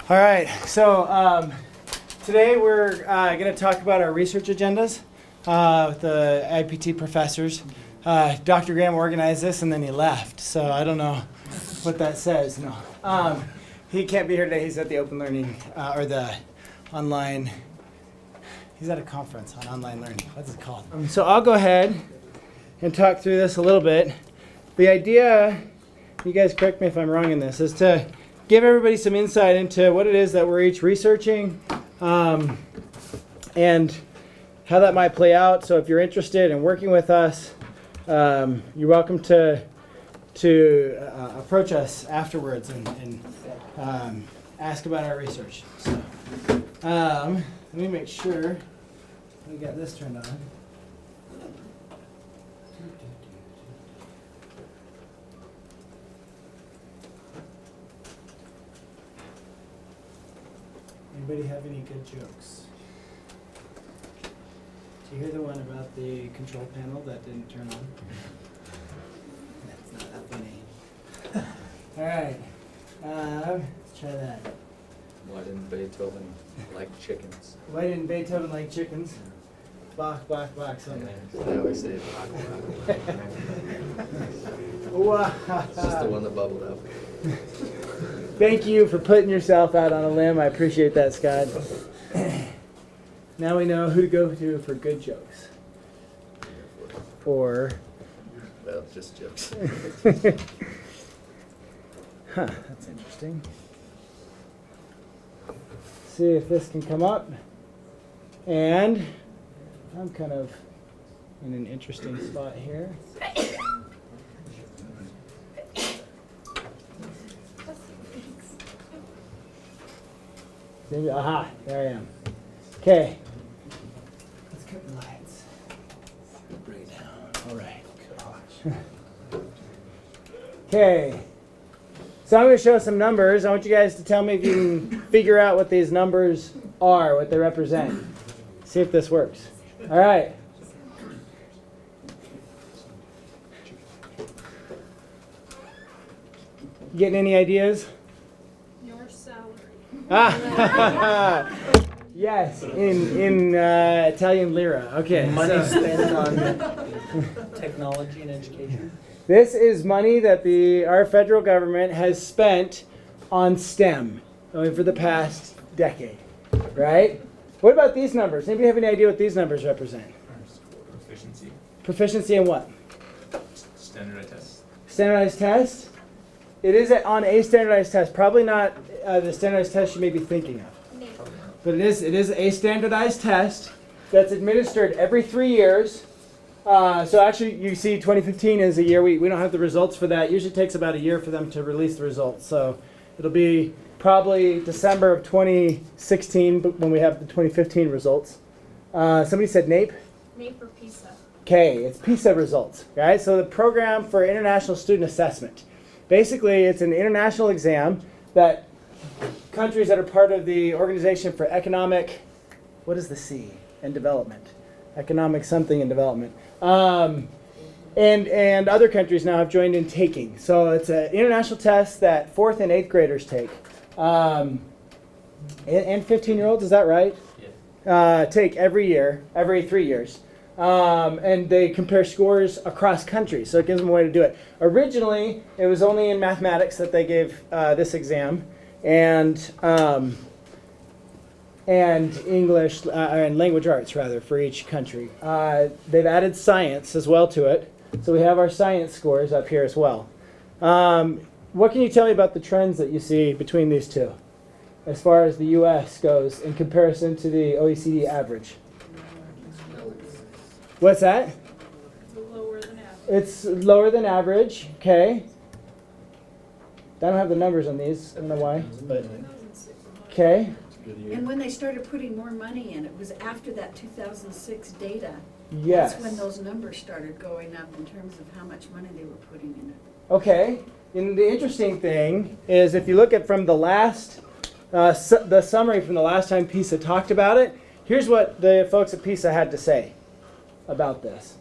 All right, so today we're going to talk about our research agendas with the IP&T professors. Dr. Graham organized this and then he left, so I don't know what that says. No, he can't be here today. He's at the Open Learning or the online. He's at a conference on online learning. What's it called? So I'll go ahead and talk through this a little bit. The idea, you guys correct me if I'm wrong in this, is to give everybody some insight into what it is that we're each researching and how that might play out. So if you're interested in working with us, you're welcome to approach us afterwards and ask about our research. So let me make sure we got this turned on. Anybody have any good jokes? Did you hear the one about the control panel that didn't turn on? That's not that funny. All right, let's try that. Why didn't Beethoven like chickens? Why didn't Beethoven like chickens? Bach, bach, bach, something. I always say Bach, Bach. It's just the one that bubbled up. Thank you for putting yourself out on a limb. I appreciate that, Scott. Now we know who to go to for good jokes. Or... Well, just jokes. Huh, that's interesting. See if this can come up. And I'm kind of in an interesting spot here. Aha, there I am. Okay. Let's cut the lights. Bring it down. All right. Okay. So I'm going to show some numbers. I want you guys to tell me if you can figure out what these numbers are, what they represent. See if this works. All right. You getting any ideas? Your salary. Ah, yes, in Italian lira. Okay. Money spent on technology and education. This is money that our federal government has spent on STEM over the past decade, right? What about these numbers? Anybody have any idea what these numbers represent? Proficiency. Proficiency in what? Standardized tests. Standardized test? It is on a standardized test. Probably not the standardized test you may be thinking of. But it is a standardized test that's administered every 3 years. So actually, you see 2015 is a year. We don't have the results for that. It usually takes about a year for them to release the results. So it'll be probably December of 2016 when we have the 2015 results. Somebody said NAEP? NAEP or PISA. Okay, it's PISA results. Right? So the Program for International Student Assessment. Basically, it's an international exam that countries that are part of the Organization for Economic, what is the C? And Development. Economic something and development. And other countries now have joined in taking. So it's an international test that 4th and 8th graders take. And 15-year-olds, is that right? Yeah. Take every year, every 3 years. And they compare scores across countries, so it gives them a way to do it. Originally, it was only in mathematics that they gave this exam, and English, and language arts, rather, for each country. They've added science as well to it, so we have our science scores up here as well. What can you tell me about the trends that you see between these two, as far as the U.S. goes in comparison to the OECD average? What's that? Lower than average. It's lower than average, okay. I don't have the numbers on these, I don't know why, but, 2006. okay. And when they started putting more money in, it was after that 2006 data. Yes. That's when those numbers started going up in terms of how much money they were putting in it. Okay, and the interesting thing is if you look at from the last, the summary from the last time PISA talked about it, here's what the folks at PISA had to say about this.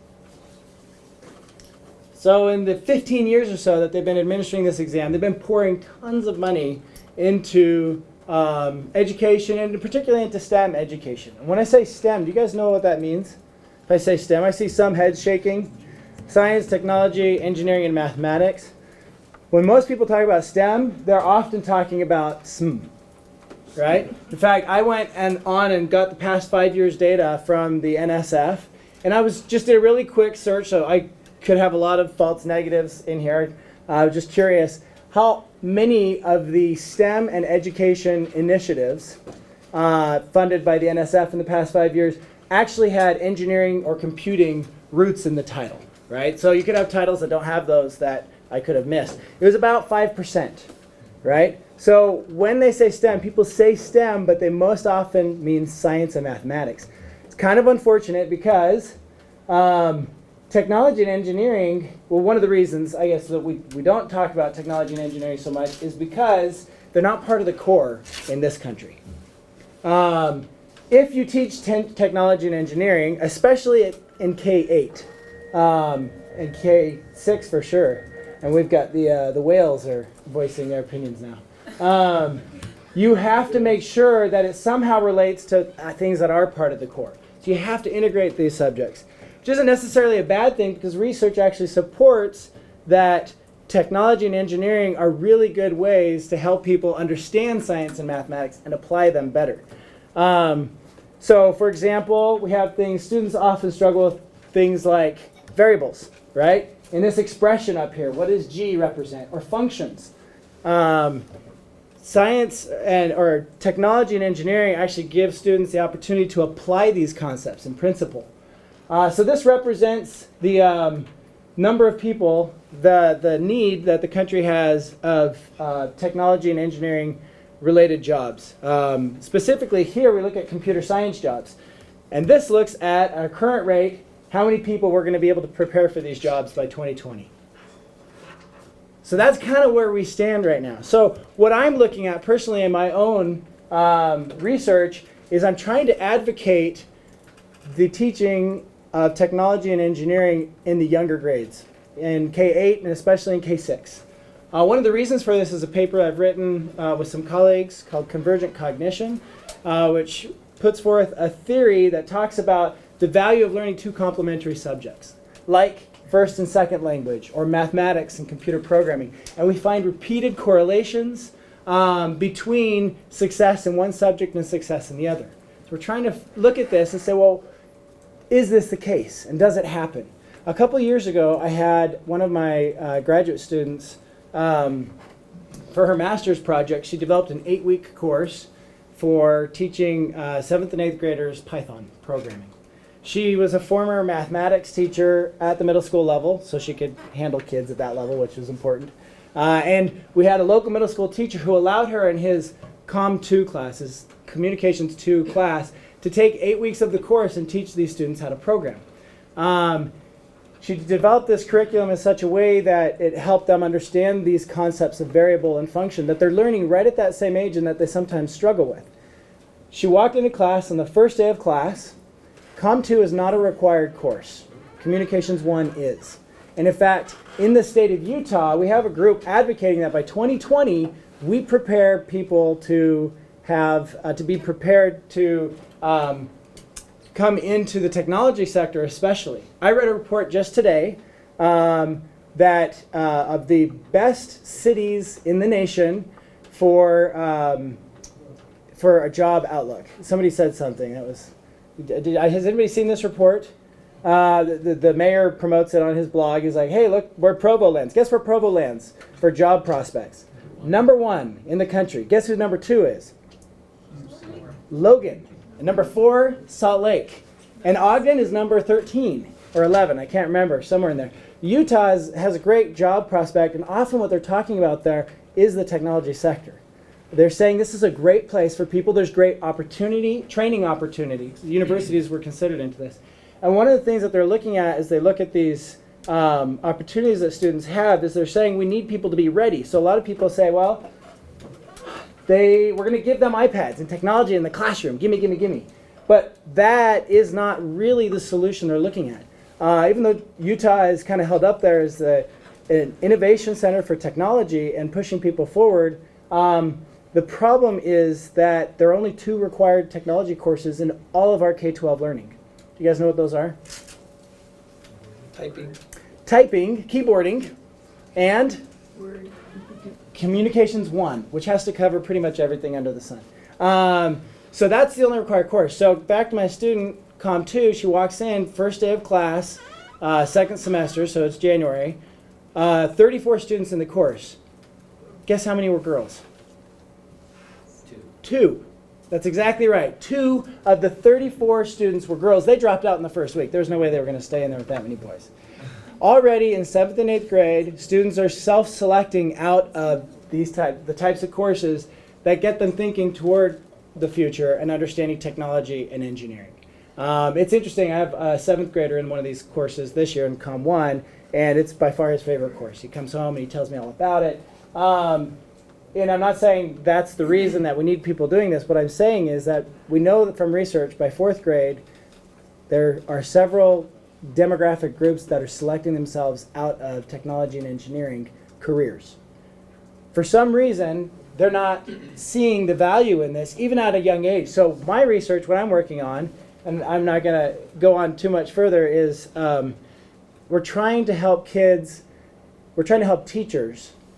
So in the 15 years or so that they've been administering this exam, they've been pouring tons of money into education, and particularly into STEM education. And when I say STEM, do you guys know what that means? If I say STEM, I see some heads shaking. Science, technology, engineering, and mathematics. When most people talk about STEM, they're often talking about SM, right? In fact, I went on and got the past 5 years data from the NSF, and I was just did a really quick search, so I could have a lot of false negatives in here. I was just curious how many of the STEM and education initiatives funded by the NSF in the past 5 years actually had engineering or computing roots in the title, right? So you could have titles that don't have those that I could have missed. It was about 5%, right? So when they say STEM, people say STEM, but they most often mean science and mathematics. It's kind of unfortunate because technology and engineering, well, one of the reasons, I guess, that we don't talk about technology and engineering so much is because they're not part of the core in this country. If you teach technology and engineering, especially in K-8, and K-6 for sure, and we've got the whales are voicing their opinions now. You have to make sure that it somehow relates to things that are part of the core. So you have to integrate these subjects, which isn't necessarily a bad thing because research actually supports that technology and engineering are really good ways to help people understand science and mathematics and apply them better. So for example, we have things, students often struggle with things like variables, right? In this expression up here, what does G represent? Or functions. Science or technology and engineering actually give students the opportunity to apply these concepts in principle. So this represents the number of people, the need that the country has of technology and engineering related jobs. Specifically here we look at computer science jobs. And this looks at our current rate, how many people we're going to be able to prepare for these jobs by 2020. So that's kind of where we stand right now. So what I'm looking at personally in my own research is I'm trying to advocate the teaching of technology and engineering in the younger grades, in K-8 and especially in K-6. One of the reasons for this is a paper I've written with some colleagues called Convergent Cognition, which puts forth a theory that talks about the value of learning two complementary subjects, like first and second language, or mathematics and computer programming. And we find repeated correlations between success in one subject and success in the other. So we're trying to look at this and say, well, is this the case? And does it happen? A couple years ago, I had one of my graduate students, for her master's project, she developed an 8-week course for teaching 7th and 8th graders Python programming. She was a former mathematics teacher at the middle school level, so she could handle kids at that level, which was important. And we had a local middle school teacher who allowed her in his Com 2 class, his Communications 2 class, to take 8 weeks of the course and teach these students how to program. She developed this curriculum in such a way that it helped them understand these concepts of variable and function that they're learning right at that same age and that they sometimes struggle with. She walked into class on the first day of class. Com 2 is not a required course. Communications 1 is. And in fact, in the state of Utah, we have a group advocating that by 2020, we prepare people to have, to be prepared to come into the technology sector especially. I read a report just today that of the best cities in the nation for a job outlook. Somebody said something that was, has anybody seen this report? The mayor promotes it on his blog. He's like, hey, look where Provo lands. Guess where Provo lands for job prospects? Number 1 in the country. Guess who number 2 is? Logan. And number 4, Salt Lake. And Ogden is number 13 or 11. I can't remember, somewhere in there. Utah has a great job prospect, and often what they're talking about there is the technology sector. They're saying this is a great place for people. There's great opportunity, training opportunities. Universities were considered into this. And one of the things that they're looking at as they look at these opportunities that students have is they're saying we need people to be ready. So a lot of people say, well, we're going to give them iPads and technology in the classroom. Gimme, gimme, gimme. But that is not really the solution they're looking at. Even though Utah is kind of held up there as an innovation center for technology and pushing people forward, The problem is that there are only 2 required technology courses in all of our K-12 learning. Do you guys know what those are? Typing. Typing, keyboarding, and Word. Communications 1, which has to cover pretty much everything under the sun. So that's the only required course. So back to my student, Com 2, she walks in, first day of class, second semester, so it's January. 34 students in the course. Guess how many were girls? 2. That's exactly right. 2 of the 34 students were girls. They dropped out in the first week. There's no way they were going to stay in there with that many boys. Already in 7th and 8th grade, students are self-selecting out of the types of courses that get them thinking toward the future and understanding technology and engineering. It's interesting. I have a 7th grader in one of these courses this year in Com 1, and it's by far his favorite course. He comes home and he tells me all about it. And I'm not saying that's the reason that we need people doing this. What I'm saying is that we know that from research by 4th grade, there are several demographic groups that are selecting themselves out of technology and engineering careers. For some reason, they're not seeing the value in this, even at a young age. So my research, what I'm working on, and I'm not going to go on too much further, is we're trying to help teachers,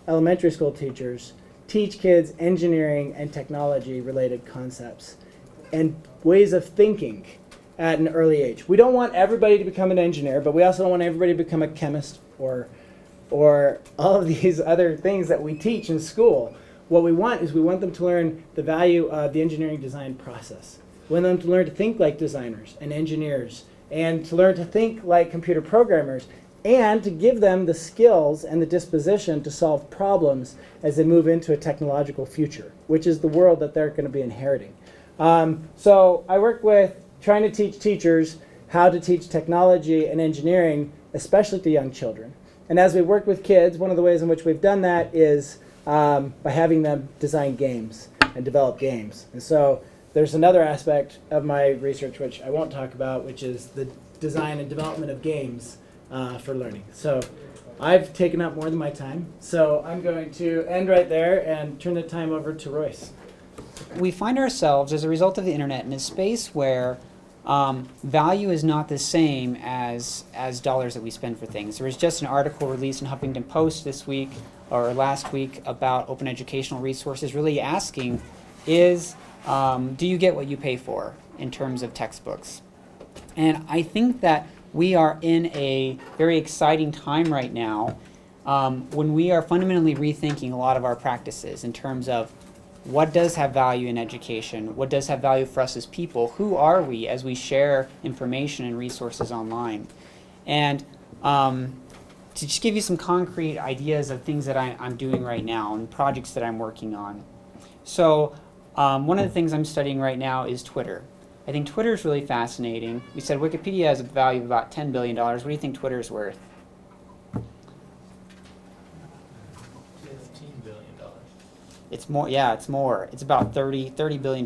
elementary school teachers, teach kids engineering and technology related concepts and ways of thinking at an early age. We don't want everybody to become an engineer, but we also don't want everybody to become a chemist or all of these other things that we teach in school. What we want is we want them to learn the value of the engineering design process. We want them to learn to think like designers and engineers and to learn to think like computer programmers and to give them the skills and the disposition to solve problems as they move into a technological future, which is the world that they're going to be inheriting. So I work with trying to teach teachers how to teach technology and engineering, especially to young children. And as we work with kids, one of the ways in which we've done that is by having them design games and develop games. And so there's another aspect of my research which I won't talk about, which is the design and development of games for learning. So I've taken up more than my time, so I'm going to end right there and turn the time over to Royce. We find ourselves, as a result of the internet, in a space where value is not the same as dollars that we spend for things. There was just an article released in Huffington Post this week or last week about open educational resources, really asking is, do you get what you pay for in terms of textbooks? And I think that we are in a very exciting time right now when we are fundamentally rethinking a lot of our practices in terms of what does have value in education, what does have value for us as people, who are we as we share information and resources online. And to just give you some concrete ideas of things that I'm doing right now and projects that I'm working on. So one of the things I'm studying right now is Twitter. I think Twitter is really fascinating. We said Wikipedia has a value of about $10 billion. What do you think Twitter is worth? $15 billion. It's more, yeah, it's more. It's about $30 billion.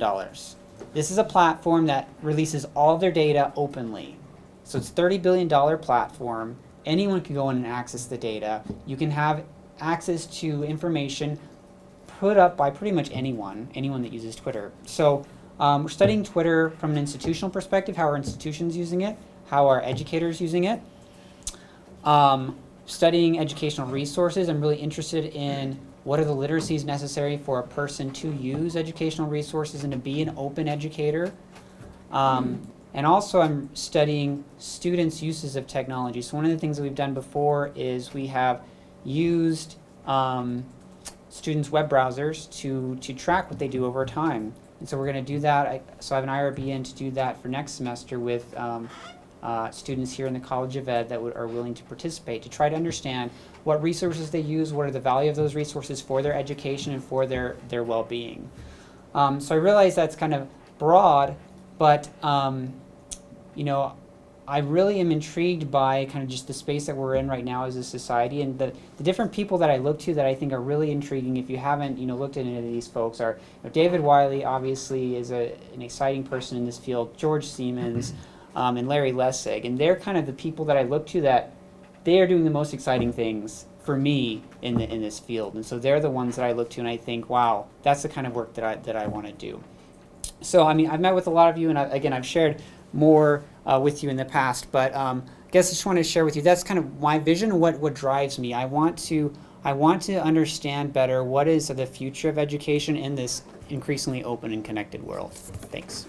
This is a platform that releases all of their data openly. So it's a $30 billion platform. Anyone can go in and access the data. You can have access to information put up by pretty much anyone that uses Twitter. So we're studying Twitter from an institutional perspective, how are institutions using it, how are educators using it. Studying educational resources, I'm really interested in what are the literacies necessary for a person to use educational resources and to be an open educator. And also I'm studying students' uses of technology. So one of the things that we've done before is we have used students' web browsers to track what they do over time. And so we're going to do that. So I have an IRB in to do that for next semester with students here in the College of Ed that are willing to participate to try to understand what resources they use, what are the value of those resources for their education and for their well-being. So I realize that's kind of broad, but you know, I really am intrigued by kind of just the space that we're in right now as a society, and the different people that I look to that I think are really intriguing. If you haven't, looked at any of these folks, are David Wiley, obviously, is an exciting person in this field. George Siemens, and Larry Lessig, and they're kind of the people that I look to that they are doing the most exciting things for me in this field. And so they're the ones that I look to and I think, wow, that's the kind of work that I want to do. So I mean, I've met with a lot of you, and again, I've shared more with you in the past, but I guess I just want to share with you, that's kind of my vision and what drives me. I want to understand better what is the future of education in this increasingly open and connected world. Thanks.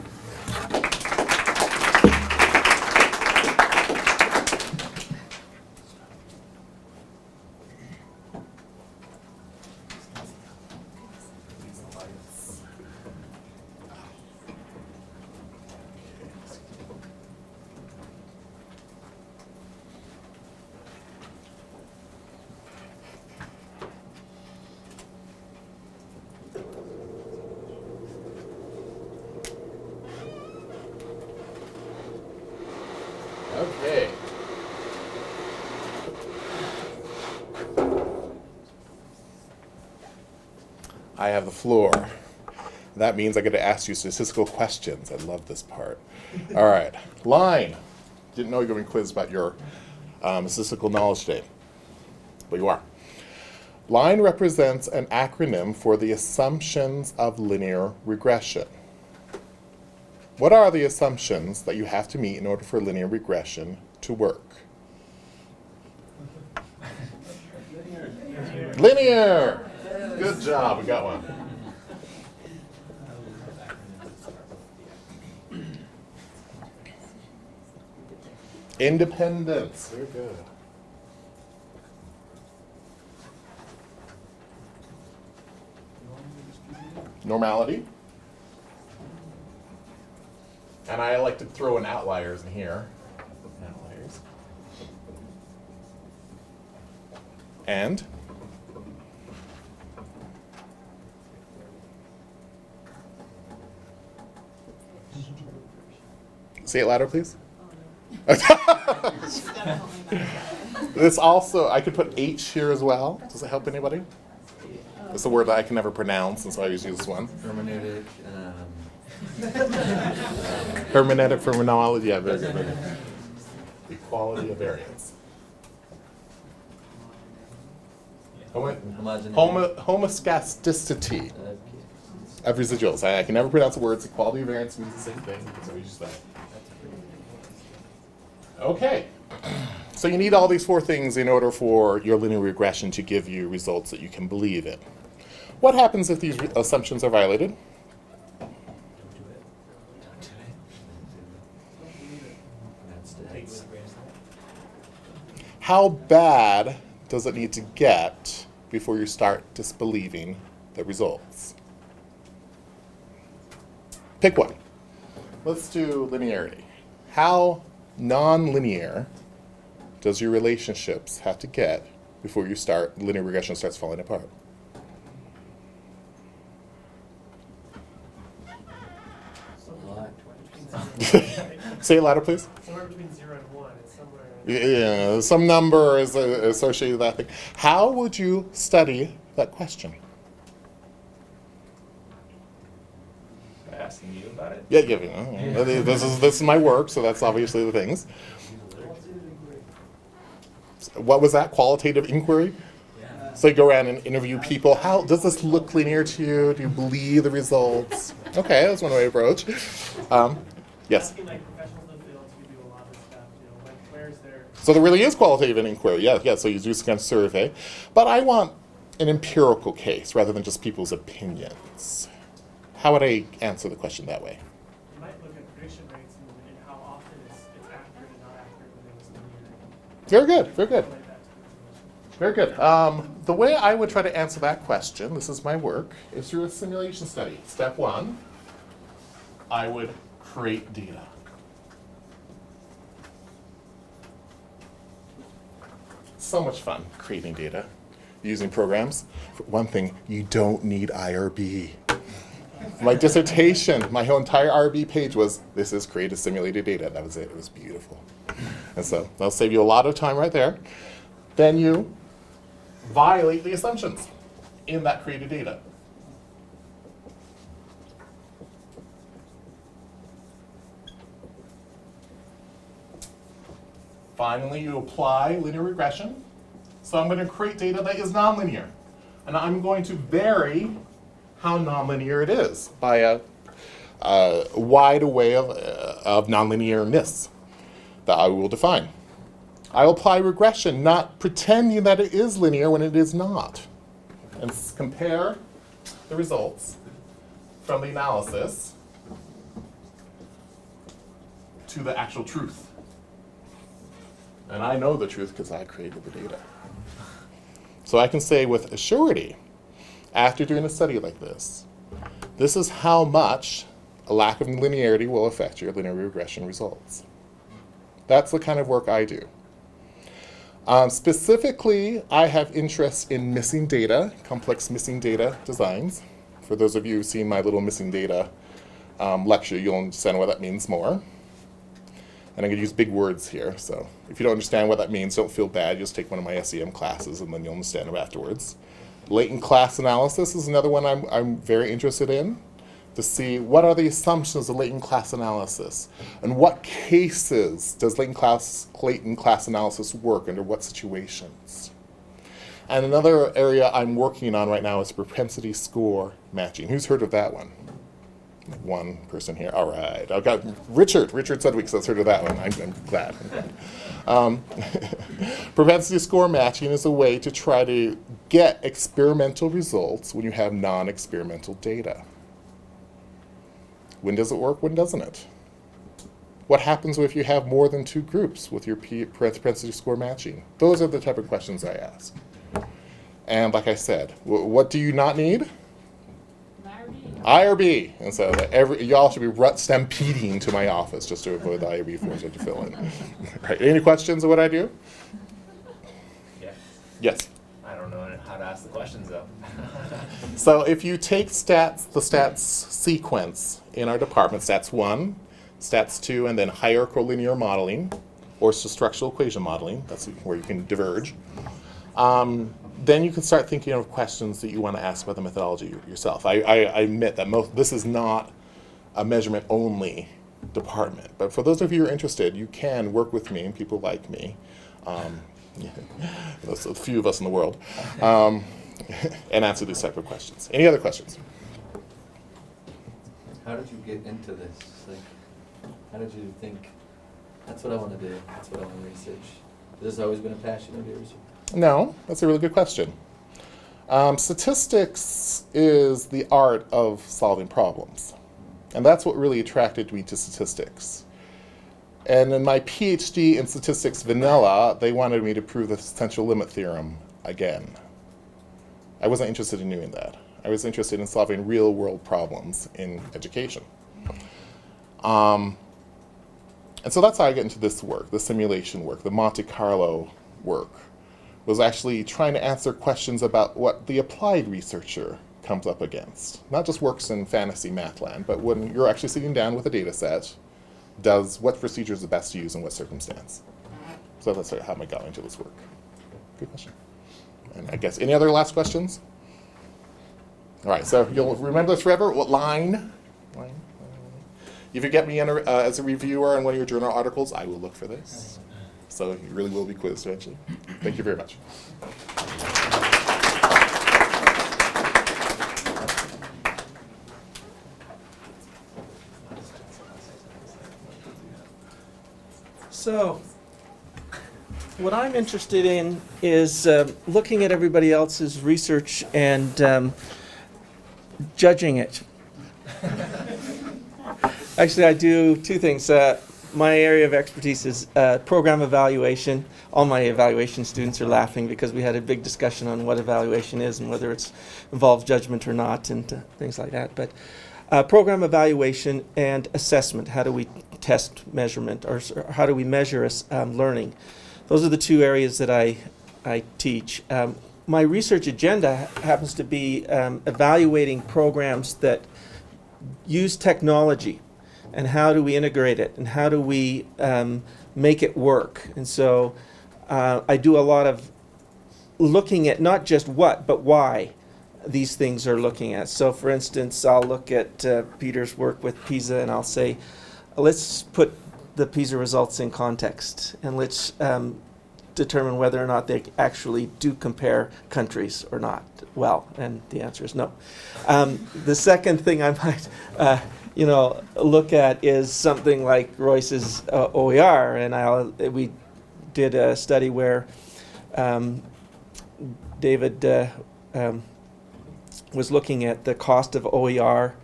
Okay. I have the floor. That means I get to ask you statistical questions. I love this part. All right. Line. Didn't know you were going to quiz about your statistical knowledge today, but you are. Line represents an acronym for the assumptions of linear regression. What are the assumptions that you have to meet in order for linear regression to work? Linear! Good job, we got one. Independence, very good. Normality. And I like to throw in outliers in here. Outliers. And say it louder, please. This also, I could put H here as well. Does it help anybody? It's a word that I can never pronounce, and so I always use this one. Hermeneutic. Hermeneutic, phenomenology, yeah, very good. Very good. Equality of variance. Homoscasticity of residuals. I can never pronounce the words. Equality of variance means the same thing, so we use that. Okay. So you need all these four things in order for your linear regression to give you results that you can believe in. What happens if these assumptions are violated? How bad does it need to get before you start disbelieving the results? Pick one. Let's do linearity. How non-linear does your relationships have to get before you start linear regression starts falling apart? Say it louder, please. Somewhere between 0 and 1. It's somewhere. Yeah, some number is associated with that thing. How would you study that question? By asking you about it. Yeah. This is my work, so that's obviously the things. What was that? Qualitative inquiry? Yeah. So you go around and interview people. How does this look linear to you? Do you believe the results? Okay, that's one way to approach. Yes. Asking like professionals in the field who do a lot of stuff, like where's their. So there really is qualitative inquiry. Yeah. So you do some kind of survey, but I want an empirical case rather than just people's opinions. How would I answer the question that way? You might look at prediction rates and how often it's accurate and not accurate when it was linear. Very good. Very good. Like that. Very good. The way I would try to answer that question, this is my work, is through a simulation study. Step one, I would create data. So much fun creating data using programs. For one thing, you don't need IRB. My dissertation, my whole entire IRB page was, this is create a simulated data. That was it. It was beautiful. And so that'll save you a lot of time right there. Then you violate the assumptions in that created data. Finally, you apply linear regression. So I'm going to create data that is nonlinear. And I'm going to vary how nonlinear it is by a wide array of nonlinearness that I will define. I will apply regression, not pretending that it is linear when it is not. And compare the results from the analysis to the actual truth. And I know the truth because I created the data. So I can say with a surety, after doing a study like this is how much a lack of linearity will affect your linear regression results. That's the kind of work I do. Specifically, I have interest in missing data, complex missing data designs. For those of you who've seen my little missing data lecture, you'll understand what that means more. And I'm going to use big words here, so if you don't understand what that means, don't feel bad. Just take one of my SEM classes, and then you'll understand it afterwards. Latent class analysis is another one I'm very interested in, to see what are the assumptions of latent class analysis, and what cases does latent class analysis work, under what situations. And another area I'm working on right now is propensity score matching. Who's heard of that one? One person here. All right. I've got Richard. Richard Sudwick has heard of that one. I'm glad. Propensity score matching is a way to try to get experimental results when you have non-experimental data. When does it work? When doesn't it? What happens if you have more than two groups with your propensity score matching? Those are the type of questions I ask. And like I said, what do you not need? IRB. And so y'all should be stampeding to my office just to avoid the IRB forms that you fill in. Right. Any questions of what I do? Yes. Yes. I don't know how to ask the questions though. So if you take the stats sequence in our department, stats 1, stats 2, and then hierarchical linear modeling, or structural equation modeling, that's where you can diverge, then you can start thinking of questions that you want to ask about the methodology yourself. I admit that this is not a measurement-only department, but for those of you who are interested, you can work with me and people like me. There's a few of us in the world, and answer these type of questions. Any other questions? How did you get into this? Like, how did you think, that's what I want to do, that's what I want to research? Has this always been a passion of yours? No, that's a really good question. Statistics is the art of solving problems. And that's what really attracted me to statistics. And in my PhD in statistics vanilla, they wanted me to prove the central limit theorem again. I wasn't interested in doing that. I was interested in solving real world problems in education. And so that's how I get into this work, the simulation work, the Monte Carlo work, was actually trying to answer questions about what the applied researcher comes up against. Not just works in fantasy math land, but when you're actually sitting down with a data set, what procedure is the best to use in what circumstance? So that's how I got into this work. Good question. And I guess, any other last questions? All right, so you'll remember this forever. What line? If you get me in as a reviewer in one of your journal articles, I will look for this. So you really will be quizzed eventually. Thank you very much. So, what I'm interested in is looking at everybody else's research and judging it. Actually, I do two things. My area of expertise is program evaluation. All my evaluation students are laughing because we had a big discussion on what evaluation is and whether it involves judgment or not and things like that. But program evaluation and assessment. How do we test measurement, or how do we measure learning? Those are the two areas that I teach. My research agenda happens to be evaluating programs that use technology, and how do we integrate it, and how do we make it work. And so I do a lot of looking at not just what, but why these things are looking at. So for instance, I'll look at Peter's work with PISA, and I'll say, let's put the PISA results in context, and let's determine whether or not they actually do compare countries or not well, and the answer is no. The second thing I might look at is something like Royce's OER, and we did a study where David was looking at the cost of OER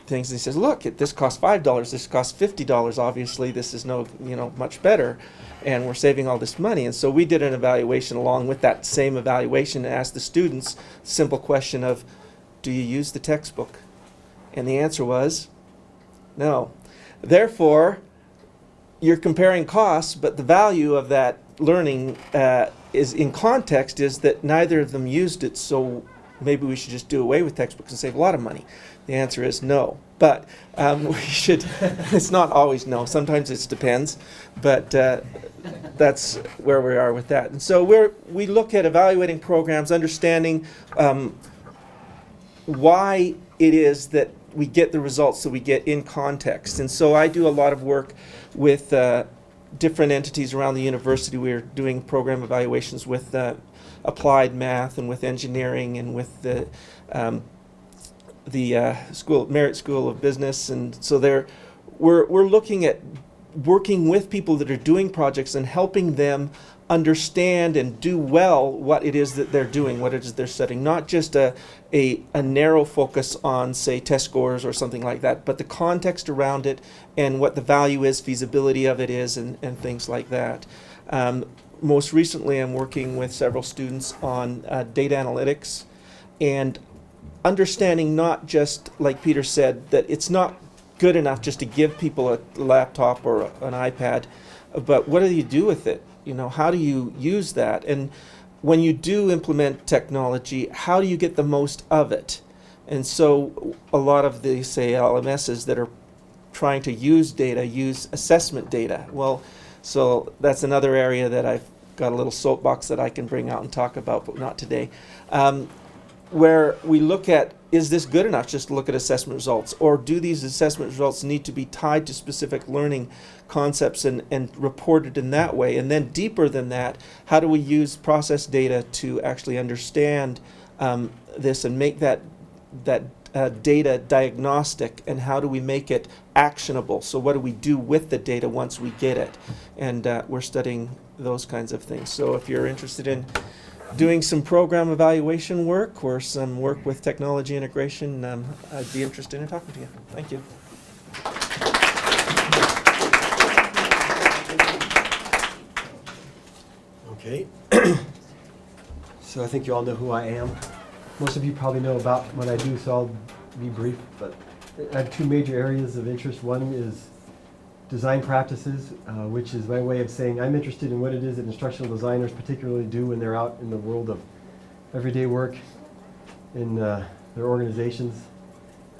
things, and he says, look, this costs $5, this costs $50, obviously this is much better, and we're saving all this money. And so we did an evaluation along with that same evaluation and asked the students the simple question of, do you use the textbook? And the answer was no. Therefore, you're comparing costs, but the value of that learning is in context is that neither of them used it, so maybe we should just do away with textbooks and save a lot of money. The answer is no. But we should, it's not always no, sometimes it depends, but that's where we are with that. And so we look at evaluating programs, understanding why it is that we get the results that we get in context. And so I do a lot of work with different entities around the university. We're doing program evaluations with applied math and with engineering and with the Merit School of Business. And so we're looking at working with people that are doing projects and helping them understand and do well what it is that they're doing, what it is they're studying. Not just a narrow focus on, say, test scores or something like that, but the context around it and what the value is, feasibility of it is, and things like that. Most recently, I'm working with several students on data analytics and understanding not just, like Peter said, that it's not good enough just to give people a laptop or an iPad, but what do you do with it? How do you use that? And when you do implement technology, how do you get the most of it? And so a lot of the, say, LMSs that are trying to use data use assessment data. Well, so that's another area that I've got a little soapbox that I can bring out and talk about, but not today, where we look at, is this good enough just to look at assessment results? Or do these assessment results need to be tied to specific learning concepts and reported in that way? And then deeper than that, how do we use process data to actually understand this and make that data diagnostic, and how do we make it actionable? So what do we do with the data once we get it? And we're studying those kinds of things. So if you're interested in doing some program evaluation work or some work with technology integration, I'd be interested in talking to you. Thank you. Okay. So I think you all know who I am. Most of you probably know about what I do, so I'll be brief. But I have two major areas of interest. One is design practices, which is my way of saying I'm interested in what it is that instructional designers particularly do when they're out in the world of everyday work in their organizations.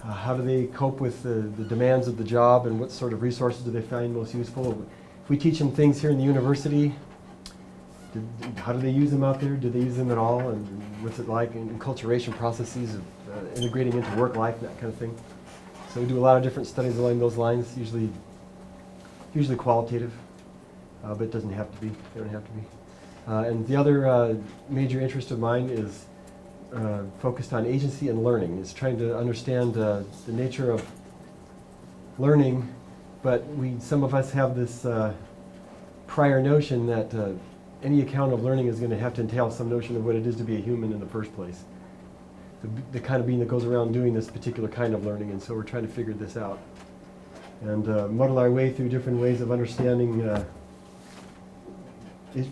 How do they cope with the demands of the job, and what sort of resources do they find most useful? If we teach them things here in the university, how do they use them out there? Do they use them at all? And what's it like in enculturation processes of integrating into work life and that kind of thing? So we do a lot of different studies along those lines, usually qualitative, but it doesn't have to be. They don't have to be. And the other major interest of mine is focused on agency and learning. It's trying to understand the nature of learning, but some of us have this prior notion that any account of learning is going to have to entail some notion of what it is to be a human in the first place. The kind of being that goes around doing this particular kind of learning, and so we're trying to figure this out. And muddle our way through different ways of understanding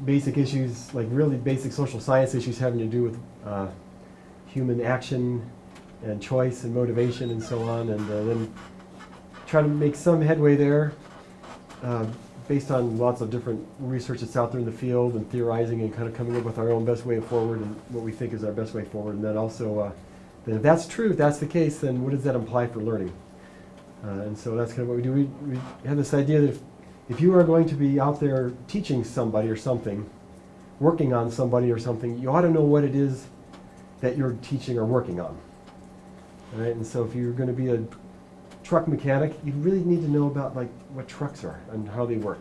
basic issues, like really basic social science issues having to do with human action and choice and motivation and so on, and then try to make some headway there based on lots of different research that's out there in the field and theorizing and kind of coming up with our own best way forward and what we think is our best way forward. And then also, then if that's true, if that's the case, then what does that imply for learning? And so that's kind of what we do. We have this idea that if you are going to be out there teaching somebody or something, working on somebody or something, you ought to know what it is that you're teaching or working on. All right? And so if you're going to be a truck mechanic, you really need to know about like what trucks are and how they work.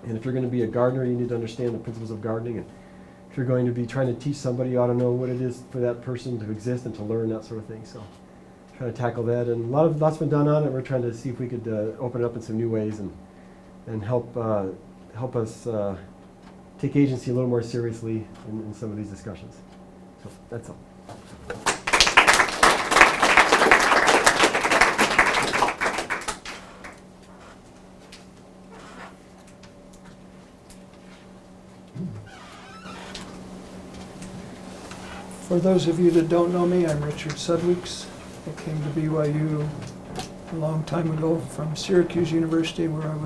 And if you're going to be a gardener, you need to understand the principles of gardening. And if you're going to be trying to teach somebody, you ought to know what it is for that person to exist and to learn, that sort of thing. So trying to tackle that. And lots been done on it. We're trying to see if we could open it up in some new ways and help us take agency a little more seriously in some of these discussions. So that's all. For those of you that don't know me, I'm Richard Sudweeks. I came to BYU a long time ago from Syracuse University, where I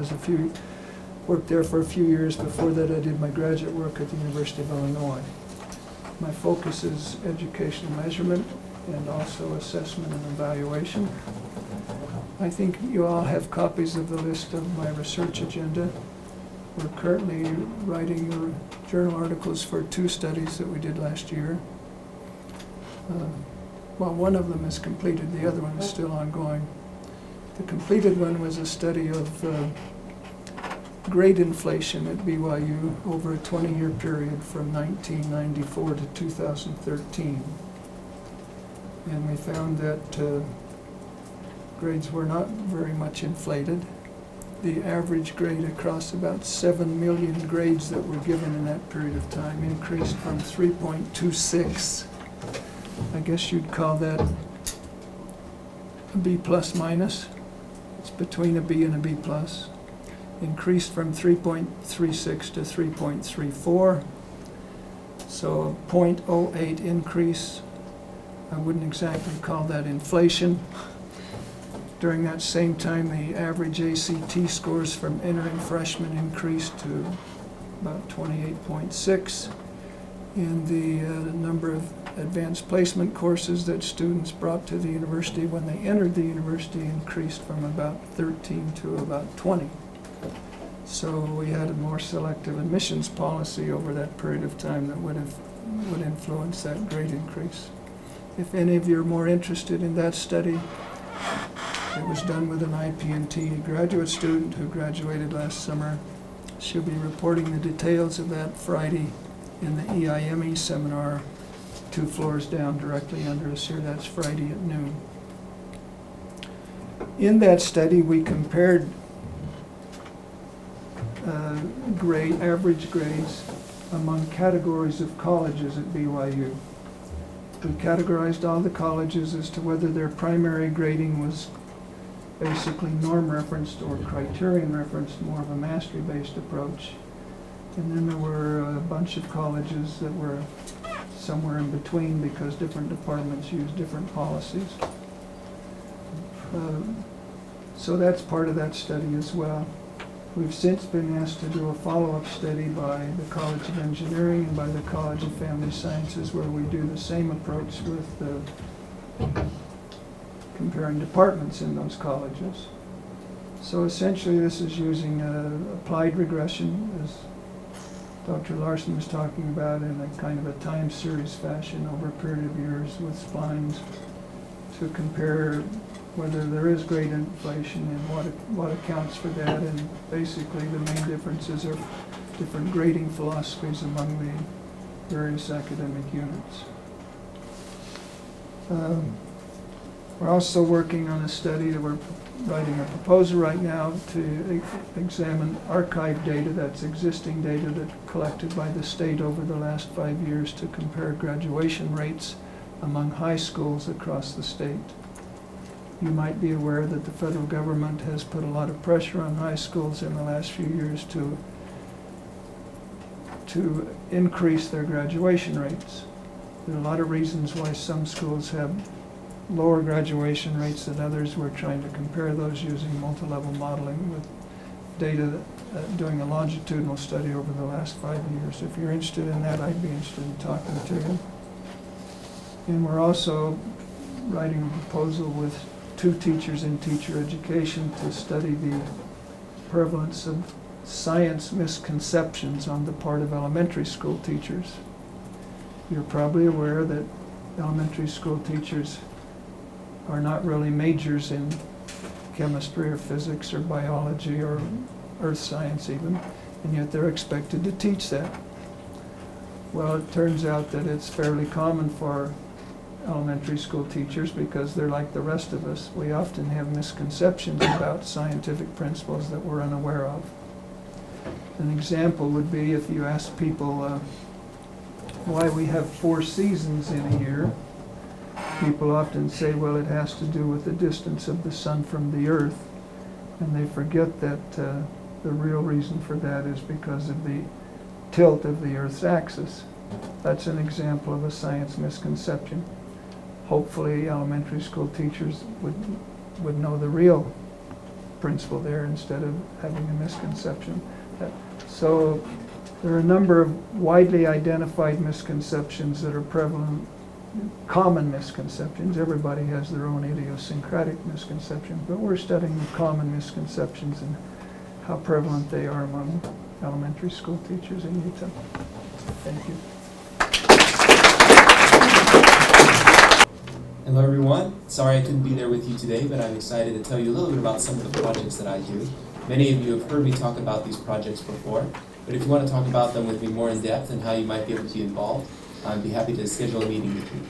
worked there for a few years. Before that, I did my graduate work at the University of Illinois. My focus is educational measurement and also assessment and evaluation. I think you all have copies of the list of my research agenda. We're currently writing journal articles for 2 studies that we did last year. Well, one of them is completed, the other one is still ongoing. The completed one was a study of grade inflation at BYU over a 20-year period from 1994 to 2013. And we found that grades were not very much inflated. The average grade across about 7 million grades that were given in that period of time increased from 3.26. I guess you'd call that a B plus minus. It's between a B and a B plus. Increased from 3.36 to 3.34. So a 0.08 increase. I wouldn't exactly call that inflation. During that same time, the average ACT scores from entering freshmen increased to about 28.6. And the number of advanced placement courses that students brought to the university when they entered the university increased from about 13 to about 20. So we had a more selective admissions policy over that period of time that would influence that grade increase. If any of you are more interested in that study, it was done with an IP&T graduate student who graduated last summer. She'll be reporting the details of that Friday in the EIME seminar 2 floors down directly under us here. That's Friday at noon. In that study, we compared average grades among categories of colleges at BYU. We categorized all the colleges as to whether their primary grading was basically norm referenced or criterion referenced, more of a mastery-based approach. And then there were a bunch of colleges that were somewhere in between because different departments use different policies. So that's part of that study as well. We've since been asked to do a follow-up study by the College of Engineering and by the College of Family Sciences, where we do the same approach with comparing departments in those colleges. So essentially this is using applied regression, as Dr. Larson was talking about, in a kind of a time series fashion over a period of years with splines to compare whether there is grade inflation and what accounts for that, and basically the main differences are different grading philosophies among the various academic units. We're also working on a study that we're writing a proposal right now to examine archive data, that's existing data that collected by the state over the last 5 years, to compare graduation rates among high schools across the state. You might be aware that the federal government has put a lot of pressure on high schools in the last few years to increase their graduation rates. There are a lot of reasons why some schools have lower graduation rates than others. We're trying to compare those using multi-level modeling with data, doing a longitudinal study over the last 5 years. If you're interested in that, I'd be interested in talking to you. And we're also writing a proposal with 2 teachers in teacher education to study the prevalence of science misconceptions on the part of elementary school teachers. You're probably aware that elementary school teachers are not really majors in chemistry or physics or biology or earth science even, and yet they're expected to teach that. Well, it turns out that it's fairly common for elementary school teachers because they're like the rest of us. We often have misconceptions about scientific principles that we're unaware of. An example would be if you ask people why we have 4 seasons in a year. People often say, well, it has to do with the distance of the sun from the earth, and they forget that the real reason for that is because of the tilt of the earth's axis. That's an example of a science misconception. Hopefully elementary school teachers would know the real principle there instead of having a misconception. So there are a number of widely identified misconceptions that are prevalent, common misconceptions. Everybody has their own idiosyncratic misconceptions, but we're studying the common misconceptions and how prevalent they are among elementary school teachers in Utah. Thank you. Hello everyone. Sorry I couldn't be there with you today, but I'm excited to tell you a little bit about some of the projects that I do. Many of you have heard me talk about these projects before, but if you want to talk about them with me more in depth and how you might be able to be involved, I'd be happy to schedule a meeting with you.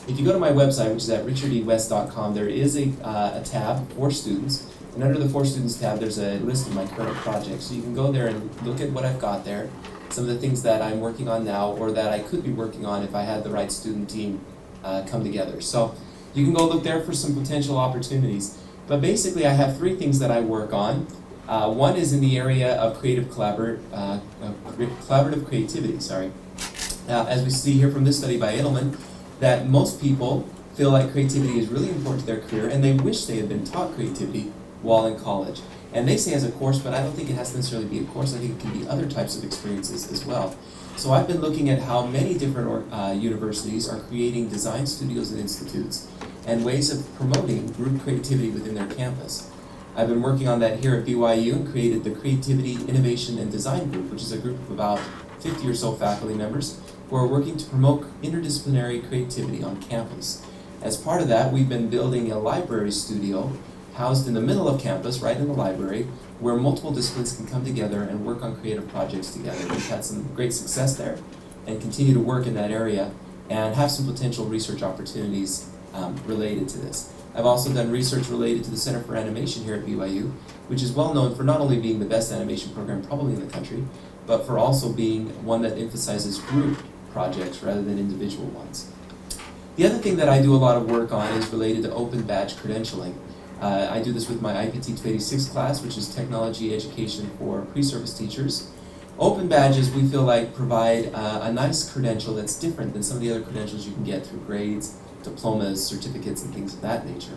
If you go to my website, which is at richardewest.com, there is a tab for students, and under the For Students tab there's a list of my current projects. So you can go there and look at what I've got there, some of the things that I'm working on now or that I could be working on if I had the right student team come together. So you can go look there for some potential opportunities. But basically I have 3 things that I work on. One is in the area of collaborative creativity. As we see here from this study by Edelman, that most people feel like creativity is really important to their career and they wish they had been taught creativity while in college. And they say as a course, but I don't think it has to necessarily be a course. I think it can be other types of experiences as well. So I've been looking at how many different universities are creating design studios and institutes and ways of promoting group creativity within their campus. I've been working on that here at BYU and created the Creativity, Innovation, and Design Group, which is a group of about 50 or so faculty members who are working to promote interdisciplinary creativity on campus. As part of that, we've been building a library studio housed in the middle of campus, right in the library, where multiple disciplines can come together and work on creative projects together. We've had some great success there and continue to work in that area and have some potential research opportunities related to this. I've also done research related to the Center for Animation here at BYU, which is well known for not only being the best animation program probably in the country, but for also being one that emphasizes group projects rather than individual ones. The other thing that I do a lot of work on is related to open badge credentialing. I do this with my IP&T 286 class, which is Technology Education for Pre-Service Teachers. Open badges, we feel like, provide a nice credential that's different than some of the other credentials you can get through grades, diplomas, certificates, and things of that nature.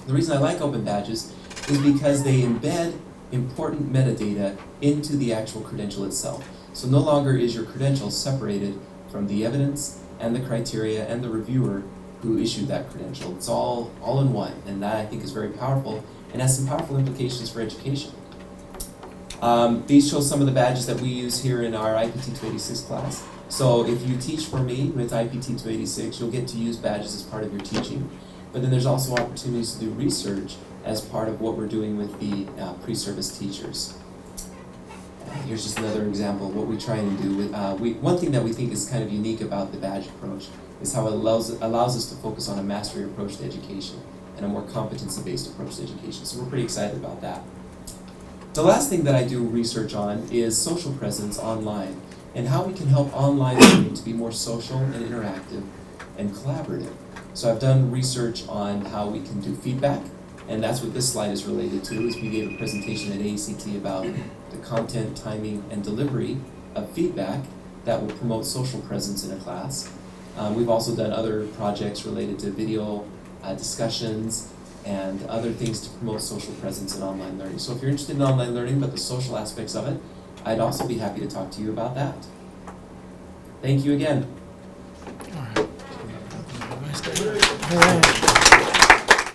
The reason I like open badges is because they embed important metadata into the actual credential itself. So no longer is your credential separated from the evidence and the criteria and the reviewer who issued that credential. It's all in one, and that I think is very powerful and has some powerful implications for education. These show some of the badges that we use here in our IP&T 286 class. So if you teach for me with IP&T 286, you'll get to use badges as part of your teaching. But then there's also opportunities to do research as part of what we're doing with the pre-service teachers. Here's just another example of what we try and do. One thing that we think is kind of unique about the badge approach is how it allows us to focus on a mastery approach to education and a more competency-based approach to education. So we're pretty excited about that. The last thing that I do research on is social presence online and how we can help online learning to be more social and interactive and collaborative. So I've done research on how we can do feedback, and that's what this slide is related to, is we gave a presentation at ACT about the content, timing, and delivery of feedback that will promote social presence in a class. We've also done other projects related to video discussions and other things to promote social presence in online learning. So if you're interested in online learning but the social aspects of it, I'd also be happy to talk to you about that. Thank you again. All right.